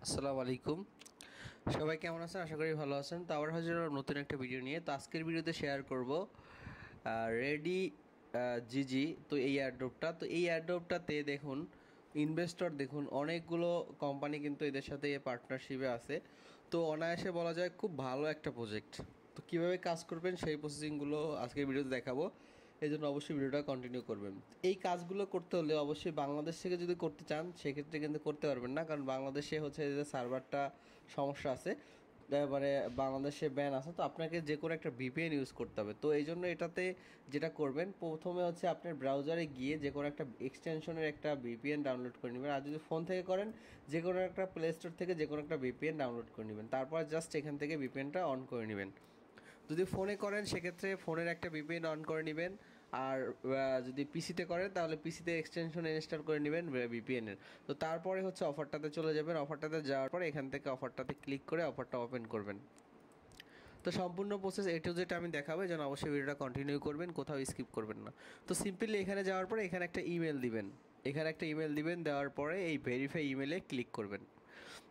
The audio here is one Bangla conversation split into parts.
আসসালামু আলাইকুম। সবাই কেমন আছেন? আশা করি ভালো আছেন। তো আবার হাজির হলাম নতুন একটা ভিডিও নিয়ে। তো আজকের ভিডিওতে শেয়ার করব রেডি জিজি। তো এই এয়ারড্রপটা, এই এয়ারড্রপটাতে দেখুন, ইনভেস্টর দেখুন, অনেকগুলো কোম্পানি কিন্তু এদের সাথে পার্টনারশিপে আছে। তো অনায়াসে বলা যায় খুব ভালো একটা প্রজেক্ট। তো কীভাবে কাজ করবেন সেই প্রসেসিংগুলো আজকের ভিডিওতে দেখাবো। এই জন্য অবশ্যই ভিডিওটা কন্টিনিউ করবেন। এই কাজগুলো করতে হলে অবশ্যই বাংলাদেশ থেকে যদি করতে চান সেক্ষেত্রে কিন্তু করতে পারবেন না, কারণ বাংলাদেশে হচ্ছে যে সার্ভারটা সমস্যা আছে, মানে বাংলাদেশে ব্যান আছে। তো আপনাকে যে কোনো একটা ভিপিএন ইউজ করতে হবে। তো এই জন্য এটাতে যেটা করবেন, প্রথমে হচ্ছে আপনার ব্রাউজারে গিয়ে যে কোনো একটা এক্সটেনশনের একটা ভিপিএন ডাউনলোড করে নেবেন। আর যদি ফোন থেকে করেন, যে কোনো একটা প্লে স্টোর থেকে যে কোনো একটা ভিপিএন ডাউনলোড করে নেবেন। তারপর জাস্ট এখান থেকে ভিপিএনটা অন করে নেবেন। যদি ফোনে করেন সেক্ষেত্রে ফোনের একটা ভিপিএন অন করে নেবেন। আর যদি পিসিতে করেন তাহলে পিসিতে এক্সটেনশন ইনস্টল করে নেবেন ভিপিএনের। তো তারপরে হচ্ছে অফারটাতে চলে যাবেন। অফারটাতে যাওয়ার পরে এখান থেকে অফারটাতে ক্লিক করে অফারটা ওপেন করবেন। তো সম্পূর্ণ প্রসেস এ টু জেড আমি দেখাবো, যেন অবশ্যই ভিডিওটা কন্টিনিউ করবেন, কোথাও স্কিপ করবেন না। তো সিম্পলি এখানে যাওয়ার পরে এখানে একটা ইমেল দিবেন। এখানে একটা ইমেল দিবেন, দেওয়ার পরে এই ভেরিফাই ইমেলে ক্লিক করবেন।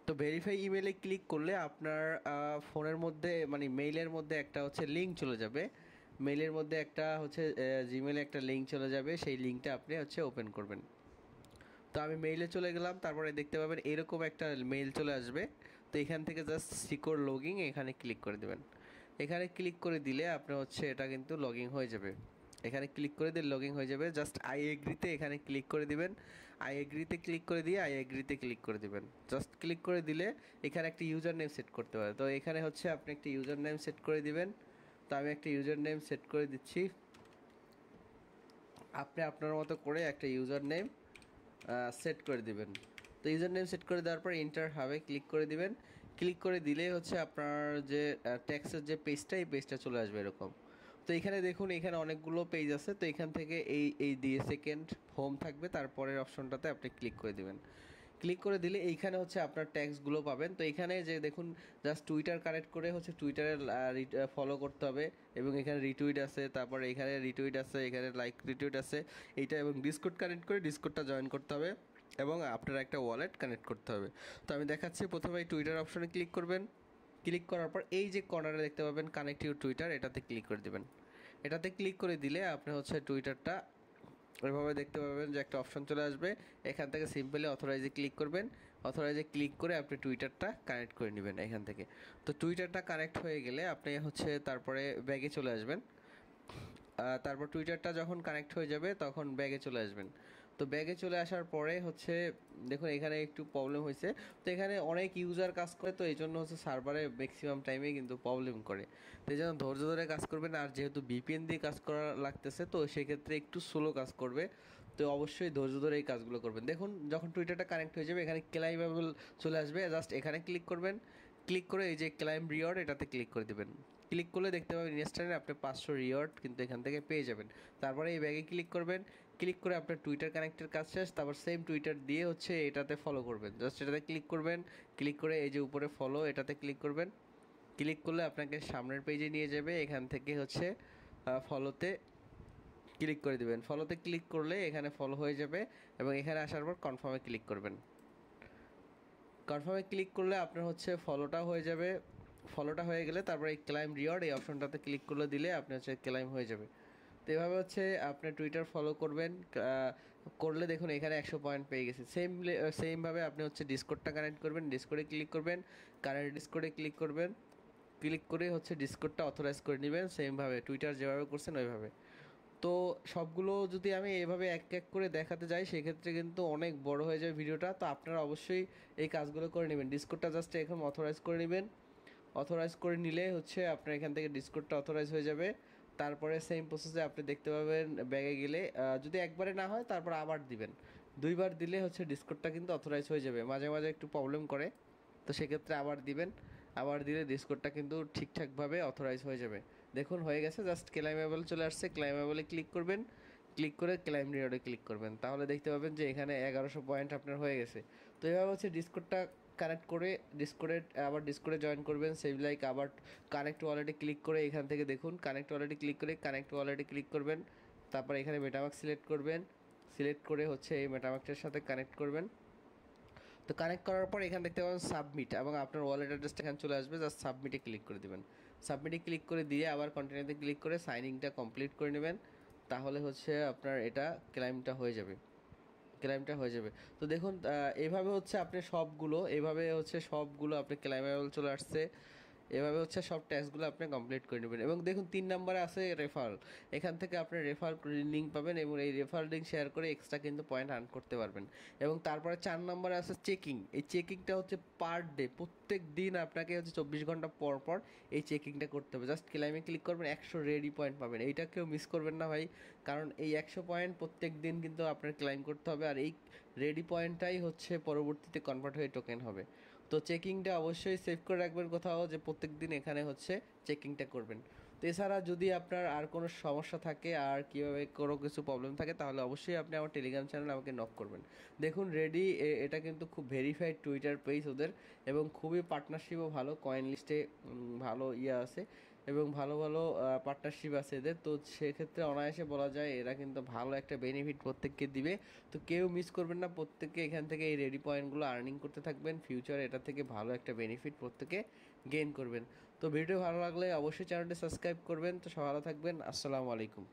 তো ভেরিফাই ইমেলে ক্লিক করলে আপনার ফোনের মধ্যে মানে মেইলের মধ্যে একটা হচ্ছে লিঙ্ক চলে যাবে। মেইলের মধ্যে একটা হচ্ছে জিমেলে একটা লিঙ্ক চলে যাবে, সেই লিঙ্কটা আপনি হচ্ছে ওপেন করবেন। তো আমি মেইলে চলে গেলাম, তারপরে দেখতে পাবেন এরকম একটা মেইল চলে আসবে। তো এখান থেকে জাস্ট সিকিউর লগইন এখানে ক্লিক করে দেবেন। এখানে ক্লিক করে দিলে আপনার হচ্ছে এটা কিন্তু লগইন হয়ে যাবে। এখানে ক্লিক করে দিলে লগইন হয়ে যাবে। জাস্ট আই এগ্রিতে এখানে ক্লিক করে দিবেন। আই এগ্রিতে ক্লিক করে দিয়ে আই এগ্রিতে ক্লিক করে দিবেন। জাস্ট ক্লিক করে দিলে এখানে একটা ইউজার নেম সেট করতে পারে। তো এখানে হচ্ছে আপনি একটা ইউজার নেম সেট করে দিবেন। তো আমি একটা ইউজার নেম সেট করে দিচ্ছি। আপনি আপনার মতো করে একটা ইউজার নেম সেট করে দিবেন। তো ইউজার নেম সেট করে দেওয়ার পর ইন্টার হাবে ক্লিক করে দিবেন। ক্লিক করে দিলেই হচ্ছে আপনার যে ট্যাক্সের যে পেজটা, এই পেজটা চলে আসবে এরকম। তো এখানে দেখুন, এখানে অনেকগুলো পেজ আছে। তো এখান থেকে এই দিয়ে সেকেন্ড হোম থাকবে, তারপরের অপশনটাতে আপনি ক্লিক করে দিবেন। ক্লিক করে দিলে এইখানে হচ্ছে আপনার ট্যাক্সগুলো পাবেন। তো এখানে যে দেখুন, জাস্ট টুইটার কানেক্ট করে হচ্ছে টুইটারে ফলো করতে হবে, এবং এখানে রিটুইট আছে, তারপরে এখানে রিটুইট আছে, এখানে লাইক রিটুইট আছে এইটা, এবং ডিসকর্ড কানেক্ট করে ডিসকর্ডটা জয়েন করতে হবে, এবং আপনার একটা ওয়ালেট কানেক্ট করতে হবে। তো আমি দেখাচ্ছি, প্রথমে এই টুইটার অপশনে ক্লিক করবেন। ক্লিক করার পর এই যে কর্নারে দেখতে পাবেন কানেক্ট ইউর টুইটার, এটাতে ক্লিক করে দেবেন। এটাতে ক্লিক করে দিলে আপনি হচ্ছে টুইটারটা ওইভাবে দেখতে পাবেন যে একটা অপশন চলে আসবে। এখান থেকে সিম্পলি অথরাইজে ক্লিক করবেন। অথরাইজে ক্লিক করে আপনি টুইটারটা কানেক্ট করে নেবেন এখান থেকে। তো টুইটারটা কানেক্ট হয়ে গেলে আপনি হচ্ছে তারপরে ব্যাগে চলে আসবেন। তারপর টুইটারটা যখন কানেক্ট হয়ে যাবে তখন ব্যাগে চলে আসবেন। তো ব্যাগে চলে আসার পরে হচ্ছে দেখুন এখানে একটু প্রবলেম হয়েছে। তো এখানে অনেক ইউজার কাজ করে, তো এই জন্য হচ্ছে সার্ভারে ম্যাক্সিমাম টাইমেই কিন্তু প্রবলেম করে। তো এই জন্য ধৈর্য ধরে কাজ করবেন। আর যেহেতু ভিপিএন দিয়ে কাজ করা লাগতেছে, তো সেক্ষেত্রে একটু স্লো কাজ করবে। তো অবশ্যই ধৈর্য ধরে এই কাজগুলো করবেন। দেখুন যখন টুইটারটা কানেক্ট হয়ে যাবে এখানে ক্লাইমেবল চলে আসবে, জাস্ট এখানে ক্লিক করবেন। ক্লিক করে এই যে ক্লাইম রিওয়ার্ড, এটাতে ক্লিক করে দেবেন। ক্লিক করলে দেখতে পাবেন ইনস্ট্যান্টলি আপনি 500 রিওয়ার্ড কিন্তু এখান থেকে পেয়ে যাবেন। তারপরে এই ব্যাগে ক্লিক করবেন। ক্লিক করে আপনার টুইটার কানেক্টের কাজ শেষ। তারপর সেম টুইটার দিয়ে হচ্ছে এটাতে ফলো করবেন। জাস্ট এটাতে ক্লিক করবেন। ক্লিক করে এই যে উপরে ফলো, এটাতে ক্লিক করবেন। ক্লিক করলে আপনাকে সামনের পেজে নিয়ে যাবে। এখান থেকে হচ্ছে ফলোতে ক্লিক করে দেবেন। ফলোতে ক্লিক করলে এখানে ফলো হয়ে যাবে, এবং এখানে আসার পর কনফার্মে ক্লিক করবেন। কনফার্মে ক্লিক করলে আপনার হচ্ছে ফলোটা হয়ে যাবে। ফলোটা হয়ে গেলে তারপরে এই ক্লাইম রিওয়ার্ড এই অপশনটাতে ক্লিক করলে দিলে আপনি হচ্ছে ক্লাইম হয়ে যাবে। তো এভাবে হচ্ছে আপনি টুইটার ফলো করবেন। করলে দেখুন এখানে 100 পয়েন্ট পেয়ে গেছে। সেমভাবে আপনি হচ্ছে ডিসকর্ডটা কানেক্ট করবেন। ডিসকর্ডে ক্লিক করবেন, কানেক্ট ডিসকর্ডে ক্লিক করবেন। ক্লিক করে হচ্ছে ডিসকর্ডটা অথরাইজ করে নেবেন, সেমভাবে টুইটার যেভাবে করছেন ওইভাবে। তো সবগুলো যদি আমি এভাবে এক এক করে দেখাতে যাই সেক্ষেত্রে কিন্তু অনেক বড় হয়ে যাবে ভিডিওটা। তো আপনারা অবশ্যই এই কাজগুলো করে নেবেন। ডিসকর্ডটা জাস্ট এখন অথরাইজ করে নেবেন। অথরাইজ করে নিলে হচ্ছে আপনার এখান থেকে ডিসকর্ডটা অথরাইজ হয়ে যাবে। তারপরে সেম প্রসেসে আপনি দেখতে পাবেন ব্যাগে গেলে যদি একবারে না হয় তারপর আবার দিবেন। দুইবার দিলে হচ্ছে ডিসকর্ডটা কিন্তু অথরাইজ হয়ে যাবে। মাঝে মাঝে একটু প্রবলেম করে, তো সেক্ষেত্রে আবার দিবেন। আবার দিলে ডিসকর্ডটা কিন্তু ঠিকঠাকভাবে অথরাইজ হয়ে যাবে। দেখুন হয়ে গেছে, জাস্ট ক্লাইমেবল চলে আসছে। ক্লাইমেবলে ক্লিক করবেন। ক্লিক করে ক্লাইম রিওয়ার্ডে ক্লিক করবেন, তাহলে দেখতে পাবেন যে এখানে 1100 পয়েন্ট আপনার হয়ে গেছে। তো এভাবে হচ্ছে ডিসকর্ডটা কানেক্ট করে ডিসকর্ডে জয়েন করবেন। সেভ লাইক আবার কানেক্ট ওয়ালেটে ক্লিক করে এখান থেকে দেখুন কানেক্ট ওয়ালেটে ক্লিক করে কানেক্ট ওয়ালেটে ক্লিক করবেন। তারপর এখানে মেটামার্ক সিলেক্ট করবেন। সিলেক্ট করে হচ্ছে এই মেটামার্কটার সাথে কানেক্ট করবেন। তো তো কানেক্ট করার পর এখানে দেখতে পাবেন সাবমিট এবং আপনার ওয়ালেট অ্যাড্রেসটা এখানে চলে আসবে, জাস্ট সাবমিটে ক্লিক করে দেবেন। সাবমিটে ক্লিক করে দিয়ে আবার কন্টিনিউতে ক্লিক করে সাইনিংটা কমপ্লিট করে নেবেন, তাহলে হচ্ছে আপনার এটা ক্লাইমটা হয়ে যাবে। তো দেখুন এইভাবে হচ্ছে আপনি সবগুলো আপনি ক্লাইমেবল চলে আসছে। এভাবে হচ্ছে সব ট্যাক্সগুলো আপনি কমপ্লিট করে নেবেন। এবং দেখুন 3 নম্বরে আছে রেফারেল, এখান থেকে আপনি রেফার লিঙ্ক পাবেন এবং এই রেফার লিঙ্ক শেয়ার করে এক্সট্রা কিন্তু পয়েন্ট আর্ন করতে পারবেন। এবং তারপরে 4 নম্বরে আছে চেকিং। এই চেকিংটা হচ্ছে পার ডে, প্রত্যেক দিন আপনাকে হচ্ছে 24 ঘন্টা পর পর এই চেকিংটা করতে হবে। জাস্ট ক্লাইমে ক্লিক করবেন, 100 রেডি পয়েন্ট পাবেন। এইটা কেউ মিস করবেন না ভাই, কারণ এই 100 পয়েন্ট প্রত্যেক দিন কিন্তু আপনার ক্লাইম করতে হবে, আর এই রেডি পয়েন্টটাই হচ্ছে পরবর্তীতে কনভার্ট হয়ে টোকেন হবে। তো চেকিংটা অবশ্যই সেভ করে রাখবেন কোথাও, যে প্রত্যেক দিন এখানে হচ্ছে চেকিংটা করবেন। তো এছাড়া যদি আপনার আর কোনো সমস্যা থাকে, আর কীভাবে কোনো কিছু প্রবলেম থাকে, তাহলে অবশ্যই আপনি আমার টেলিগ্রাম চ্যানেলে আমাকে নক করবেন। দেখুন রেডি, এটা কিন্তু খুব ভেরিফাইড টুইটার পেজ ওদের, এবং খুবই পার্টনারশিপও ভালো, কয়েন লিস্টে ভালো আছে এবং ভালো ভালো পার্টনারশিপ আছে এদের। তো সেক্ষেত্রে অনায়াসে বলা যায় এরা কিন্তু ভালো একটা বেনিফিট প্রত্যেককে দিবে। তো কেউ মিস করবেন না, প্রত্যেককে এখান থেকে এই রেডি পয়েন্টগুলো আর্নিং করতে থাকবেন, ফিউচারে এটা থেকে ভালো একটা বেনিফিট প্রত্যেকে গেইন করবেন। তো ভিডিও ভালো লাগলে অবশ্যই চ্যানেলটি সাবস্ক্রাইব করবেন। তো ভালো থাকবেন, আসসালামু আলাইকুম।